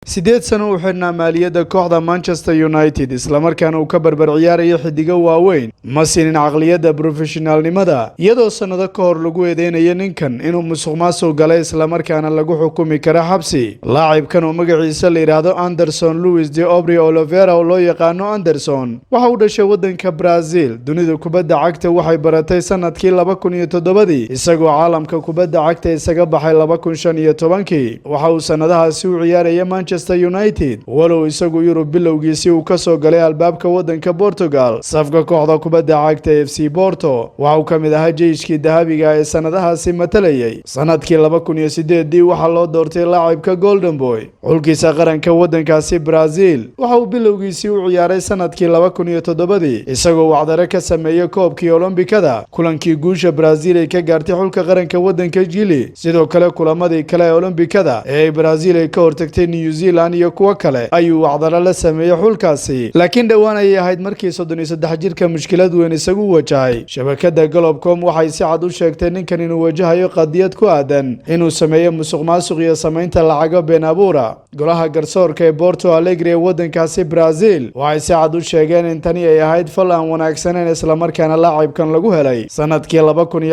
sideed sano u xidhnaa maaliyadda kooxda Manchester United isla markaana uu ka barbar ciyaarayo xidiga waaweyn ma siinin caqliyadda professionalnimada iyadoo sanado ka hor lagu eedeynayo ninkan inuu musuqmaasuq galay isla markaana lagu xukumi karo xabsi. Laacibkan oo magaciisa la yiraahdo Anderson Luis de Oliveira oo loo yaqaano Anderson waxa uu dhashay wadanka Brazil. Dunida kubadda cagta waxay baratay sanadkii 2007 isagoo caalamka kubadda cagta isaga baxay 2015. Waxa uu sanadahaasi u ciyaarayay Manchester United walow isagu Yurub bilowgiisii uu ka soo galay albaabka wadanka Portugal safka kooxda kubadda cagta FC Porto. Waxa uu ka mid ahaa jeyskii dahabiga ee sanadahaasi matalayay. Sanadkii 2008 waxa loo doortay laacibka Golden Boy xulkiisa qaranka wadankaasi Brazil. Waxa uu bilowgiisii u ciyaaray sanadkii 2007 isagoo wacdare ka sameeyay koobkii Olombikada kulankii guusha Brazil ay ka gaartay xulka qaranka wadanka Chile. Sidoo kale kulamadii kale ee Olombikada ee Brazil ay ka hortagtay New Zealand iyo kuwa kale ayuu wacdare la sameeyay xulkaasi. Laakiin dhawaan ay ahayd markii 33 jirka mushkilad weyn isagu wajahay. Shabakada Globe.com waxay si cad u sheegtay ninkan inuu wajahayo qadiyad ku aadan inuu sameeyo musuqmaasuq iyo sameynta lacago been abuura. Golaha garsoorka ee Porto Alegre ee wadankaasi Brazil waxay si cad u sheegeen in tani ay ahayd fal aan wanaagsaneyn isla markaana laacibkan lagu helay sanadkii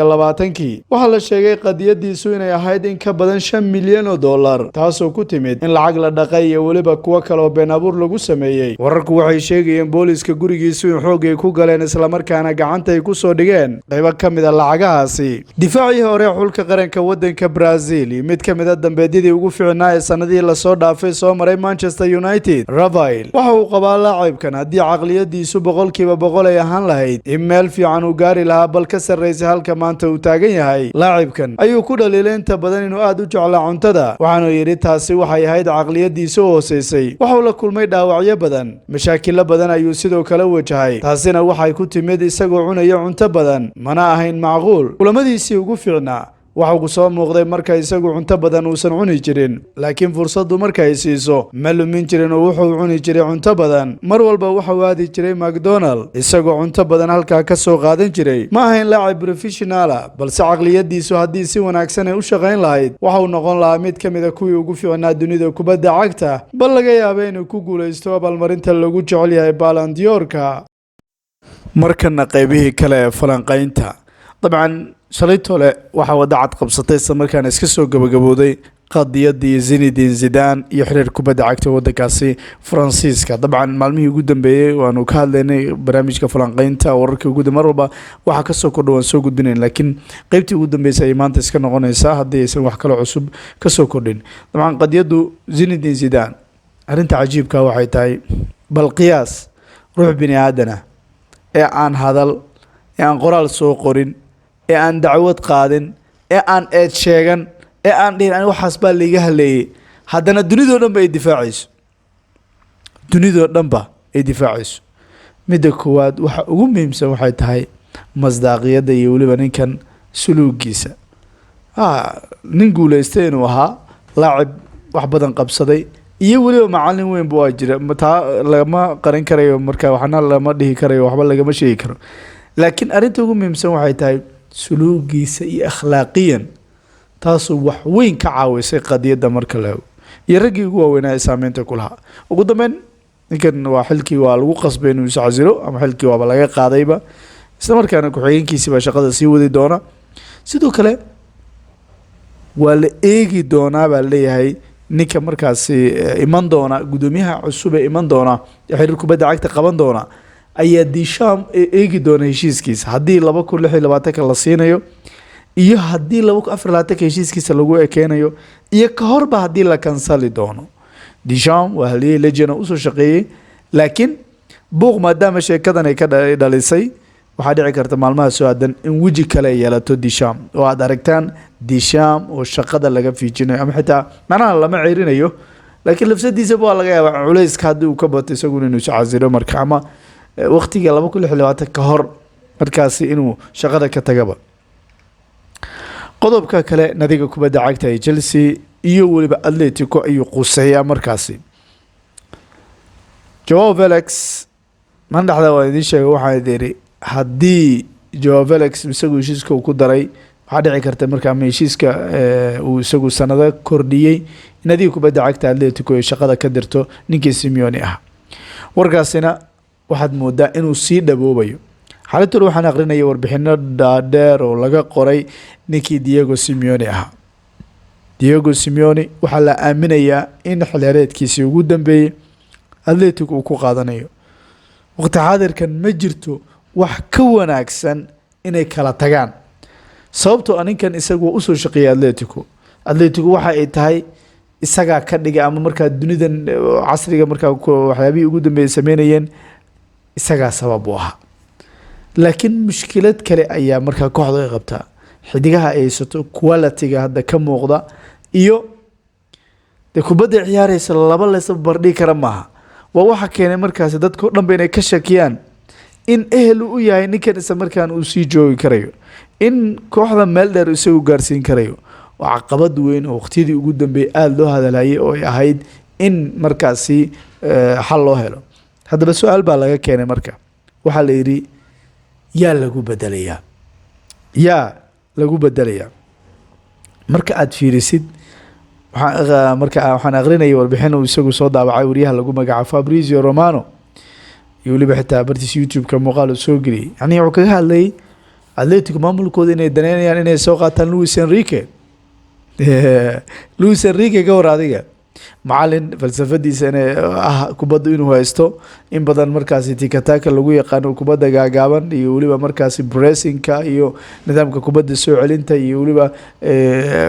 2020. Waxa la sheegay qadiyadiisu inay ahayd in ka badan $5 milyan taasoo ku timid in lacag la dhaqay iyo waliba kuwa kale oo been abuur lagu sameeyay. Wararku waxay sheegayeen booliska gurigiisu in xoog ay ku galeen isla markaana gacanta ay ku soo dhigeen qaybo ka mid ah lacagahaasi. Difaacii hore xulka qaranka wadanka Brazil mid ka mid ah dambeedyadii ugu fiicnaa ee sanadii la soo dhaafay soo maray Manchester United Rafael waxa uu qabaa laacibkan haddii caqliyadiisu 100% ay ahaan lahayd in meel fiican uu gaari lahaa bal ka sarreysay halka maanta uu taagan yahay. Laacibkan ayuu ku dhaliilay inta badan inuu aad u jeclaa cuntada waxaanu yiri taasi waxay ahayd caqliyadiisa oo hooseysay. Waxa uu la kulmay dhaawacyo badan mashaakil badan ayuu sidoo kale wajahay taasina waxay ku timid isagoo cunaya cunto badan mana ahayn macquul. Kulamadiisii ugu fiicnaa waxa uu soo muuqday marka isagu cunto badan uusan cuni jirin laakiin fursadu marka ay siiso ma lumin jirin oo wuxuu cuni jiray cunto badan. Mar walba waxa uu aadi jiray McDonald isagoo cunto badan halka ka soo qaadan jiray. Ma ahayn laacib professional balse caqliyadiisu haddii si wanaagsan ay u shaqayn lahayd waxa uu noqon lahaa mid ka mid ah kuwii ugu fiicnaa dunida kubadda cagta bal laga yaabay inuu ku guuleysto abaalmarinta lagu jecel yahay Ballon d'Or-ka. Markana qaybihii kale ee falanqaynta dabcan shalaytole waxa wadacad qabsatay isla markaana iska soo gabagabooday qadiyadii Zinedine Zidane iyo xiriir kubadda cagta wadankaasi Faransiiska. dabcan maalmihii ugu dambeeyay waanu ka hadlaynay barnaamijka falanqaynta wararkii ugu dambeeyay marba waxa ka soo kordhay waan soo gudbinayn laakiin qaybtii ugu dambeysay ay maanta iska noqonaysaa haddii aysan wax kale cusub ka soo kordhin. dabcan qadiyadu Zinedine Zidane arinta cajiibka waxay tahay bal qiyaas ruux bini aadana ee aan hadal ee aan qoraal soo qorin ee aan dacwad qaadin ee aan eed sheegan ee aan dhihin waxaas baa liiga haleeyay haddana dunidoo dhan ba ay difaacayso midda koowaad waxa ugu muhiimsan waxay tahay masdaaqiyadda iyo weliba ninkan suluugiisa. nin guuleystay inuu ahaa laacib wax badan qabsaday iyo weliba macallin weyn buu jira taa lama qarin karayo marka waxna lama dhihi karayo waxba lagama sheegi karo laakiin arinta ugu muhiimsan waxay tahay suluugiisa iyo akhlaaqiyan taasoo wax weyn ka caawisay qadiyadda marka la iyo raggii ugu waaweynaa ee saameynta ku lahaa. ugu dambeyn ninkan waa xilkii waa lagu qasbay inuu is casilo ama xilkii waaba laga qaadayba isla markaana ku-xigeenkiisii baa shaqada sii wadi doona. sidoo kale waa la eegi doonaa baa leeyahay ninka markaasi iman doona gudoomiyaha cusub ee iman doona xiriir kubadda cagta qaban doona ayaa Deschamps eegi doona heshiiskiisa haddii 2026 la siinayo iyo haddii 2024 heshiiskiisa lagu ekeenayo iyo ka horba haddii la kansali doono. Deschamps waa haliyay legend oo soo shaqeeyay laakiin buuq maadaama sheekadan ay ka dhalisay waxaa dhici karta maalmaha soo aadan in weji kale yeelato Deschamps oo aad aragtaan Deschamps oo shaqada laga fiijinayo ama xitaa macnaha lama ceerinayo laakiin lafsadiisa waa laga yaabaa culayska haddii uu ka bato isagu inuu iscasilo marka ama waqtiga 2026 ka hor markaasi inuu shaqada ka tagaba. qodobka kale nadiga kubadda cagta ee Chelsea iyo waliba Atletico ayuu quseeyaa markaasi. Joao Felix man dhaxda waa idin sheegay waxaa yiri haddii Joao Felix isagu heshiiska uu ku daray waxaa dhici karta markaa heshiiska uu isagu sanado kordhiyey nadiga kubadda cagta Atletico ay shaqada ka dirto ninkii Simeone ah. warkaasina waxaad moodaa inuu sii dhaboobayo. xaaladdan waxaan aqrinayay warbixino dhaadheer oo laga qoray ninkii Diego Simeone ah. Diego Simeone waxaa la aaminayaa in xilciyaareedkiisii ugu dambeeyay Atletico uu ku qaadanayo. waqti xaadirkan ma jirto wax ka wanaagsan inay kala tagaan, sababtoo ninkan isagu u soo shaqeeyay Atletico waxa ay tahay isaga ka dhigay ama markaa dunidan casriga markaa waxyaabihii ugu dambeeyay sameynayeen isaga sabab u ah. laakiin mushkilad kale ayaa markaa kooxda ay qabtaa. xidigaha ay haysato quality-ga hadda ka muuqda iyo kubadda ciyaaraysa laba la bardhi kara maaha. waa waxa keenay markaas dadka dhanba inay ka shakiyaan in ehel u yahay ninkan isla markaan uu sii joogi karayo, in kooxda meel dheer isagu gaarsiin karayo. waa caqabad weyn oo waqtiyadii ugu dambeeyay aada loo hadalhayay oo ay ahayd in markaasi xal loo helo. haddaba su-aal baa laga keenay marka waxaa la yidhi yaa lagu bedelayaa marka aad fiirisid. waxaan aqrinayay warbixin uu isagu soo daabacay wariyaha lagu magacaabo Fabrizio Romano iyo weliba xitaa bartiisa YouTube-ka muuqaal uu soo geliyay. yani wuxuu kaga hadlayay Atletico maamulkooda inay daneynayaan inay soo qaataan Luis Enrique ka war adiga macalin falsafadiisa inay kubadda inuu haysto in badan markaasi tikataka lagu yaqaano kubadda gaagaaban iyo weliba markaasi pressingka iyo nidaamka kubadda soo celinta iyo weliba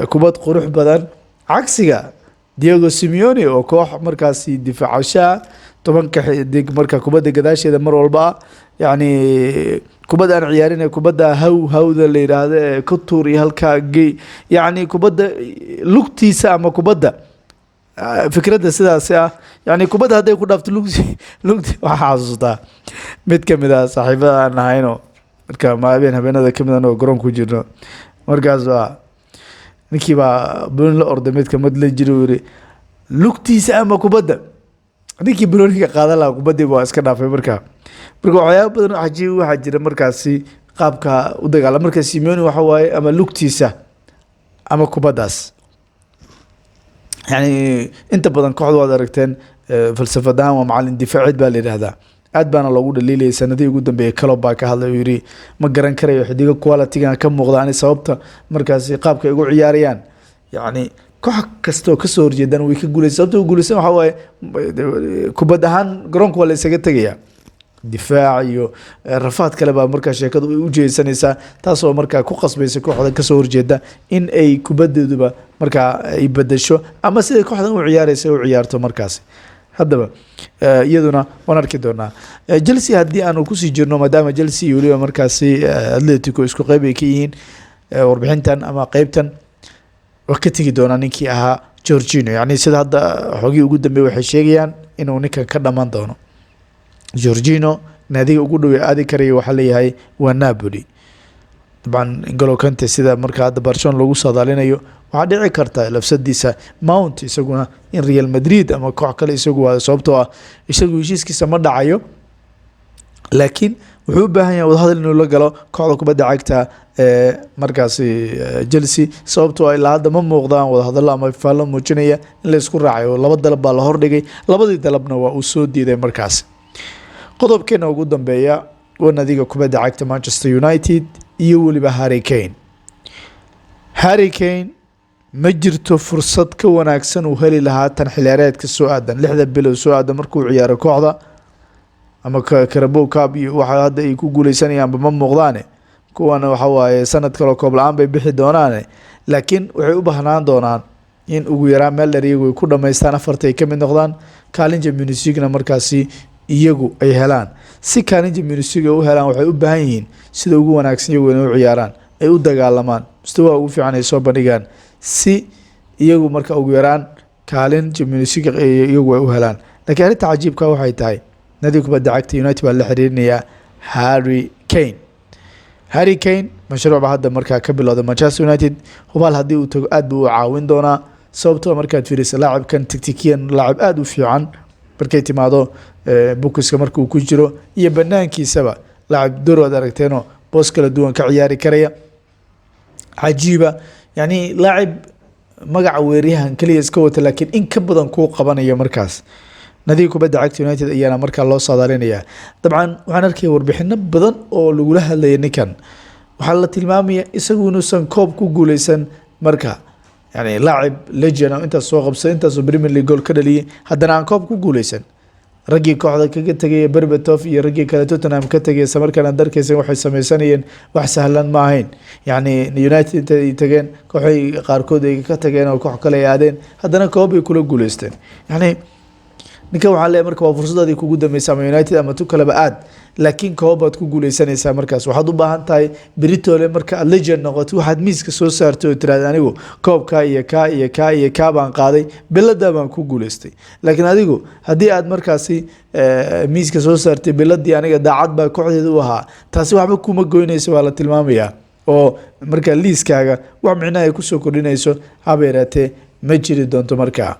kubad qurux badan. cagsiga Diego Simeone oo koox markaasi difaacasha tobanka xidig marka kubadda gadaasheeda mar walba yani kubadda aan ciyaarin kubadda hawda la yiraahdo ka tuur iyo halka yani kubadda lugtiisa ama kubadda fikradda sidaas ah yani kubadda haday ku dhaafto lugti waxa xasuusta mid kamid ah saaxiibada aan ahayno marka habeenada kamid ah oo garoon ku jirno markaas ninkii baa buloon la orday mid kamid la jiro yiri lugtiisa ama kubadda ninkii buloonka qaadan lahaa kubaddii waa iska dhaafay marka waxyaabo badan oo cajiib waxa jira markaasi qaabka u dagaalama marka Simeone waxa waaye ama lugtiisa ama kubaddaas. yani inta badan kooxdu waad aragteen falsafadahan waa macalin difaacid baa la yiraahdaa. aad baana loogu dhaliilay sanadii ugu dambeeyay Klopp baa ka hadlay yiri ma garan karayo xidiga quality-ga ka muuqda ani sababta markaasi qaabka ay ugu ciyaarayaan. yani koox kasta oo ka soo horjeedan way ka guulaysan sababta ugu guulaysan waxa waaye kubad ahaan garoonka waa la isaga tagayaa. difaac iyo rafaad kale baa markaa sheekadu u jeesanaysaa taasoo markaa ku qasbaysa kooxda ka soo horjeeda in ay kubaddeeduba markaa ay bedesho ama sida kooxdan u ciyaaraysa u ciyaarto markaasi. haddaba iyaduna waan arki doonaa Chelsea haddii aanu kusii jirno maadaama Chelsea iyo weliba markaasi Atletico isku qayb ay ka yihiin warbixintan ama qaybtan wax ka tegi doonaa ninkii ahaa Jorginho. yani sida hadda xogii ugu dambeeyay waxay sheegayaan inuu ninkan ka dhamaan doono. Jorginho naadiga ugu dhow ee aadi karaya waxaa leeyahay waa Napoli. طبعا N'Golo Kante sida marka hadda Barcelona lagu saadaalinayo waxaa dhici karta lafsadiisa Mount isaguna in Real Madrid ama koox kale isagu waa sababtoo ah isagu heshiiskiisa ma dhacayo, laakiin wuxuu u baahan yahay wadahadal inuu la galo kooxda kubadda cagta markaasi Chelsea sababtoo ilaa hadda ma muuqdaan wadahadal ama faalo muujinaya in la isku raacayo. laba dalab baa la hordhigay, labadii dalabna waa uu soo diiday markaas. qodobkeena ugu dambeeya waa nadiga kubadda cagta Manchester United iyo weliba Harry Kane ma jirto fursad ka wanaagsan uu heli lahaa tan xilciyaareedka soo aadan 6 bilood soo aadan markuu ciyaaro kooxda ama Carabao Cup iyo waxa hadda ay ku guuleysanayaan ma muuqdaan kuwana waxa waaye sanad kale koob la'aan bay bixi doonaan, laakiin waxay u baahnaan doonaan in ugu yaraan meel dheer iyagu ku dhameystaan afarta ay ka mid noqdaan kaalin Champions League-na markaasi iyagu ay helaan. si kaalin Champions League u helaan waxay u baahan yihiin sida ugu wanaagsan iyagu inay u ciyaaraan ay u dagaalamaan mustawa ugu fiican ay soo bandhigaan si iyagu marka ugu yaraan kaalin Champions League iyagu ay u helaan. laakiin arrinta cajiibka waxay tahay nadiga kubadda cagta United baa la xiriirinayaa Harry Kane mashruuc baa hadda markaa ka bilowday Manchester United. hubaal haddii uu tago aad buu u caawin doonaa sababtoo markaad fiiriso laacibkan taktikiyan laacib aad u fiican markay timaado bukiska marka uu ku jiro iyo banaankiisaba laacib door aad aragteeno boos kala duwan ka ciyaari karaya. cajiiba yani laacib magaca weeryahan kaliya iska wata laakiin in ka badan kuu qabanayo markaas nadiga kubadda cagta United ayaana markaa loo saadaalinayaa dabcan waxaan arkay warbixino badan oo lagula hadlayay ninkan waxaa la tilmaamaya isagu inuusan koob ku guuleysan marka yani laacib legend oo intaas soo qabsay intaas Premier League goal ka dhaliyay haddana aan koob ku guuleysan raggii kooxda kaga tagay Berbatov iyo raggii kale Tottenham ka tagay samarkana darkaysan waxay sameysanayeen wax sahlan ma ahayn yani United ay tageen kooxay qaarkood ay ka tageen oo koox kale ay aadeen haddana koob ay kula guuleysteen yani ninka waxaa leeyahay marka waa fursadaadii kugu dambeysay ama United ama tu kaleba aad laakiin koobaad ku guuleysanaysaa markaas waxaad u baahan tahay Britole marka aad legend noqoto waxaad miiska soo saartay oo tiraahdo anigu koobka iyo ka baan qaaday bilada baan ku guuleystay laakiin adigu haddii aad markaasi miiska soo saartay biladii aniga daacad baa kooxdeeda u ahaa taasi waxba kuma goynayso waa la tilmaamayaa oo marka liiskaaga wax micnaha ay ku soo kordhinayso haba yaraatee ma jiri doonto markaa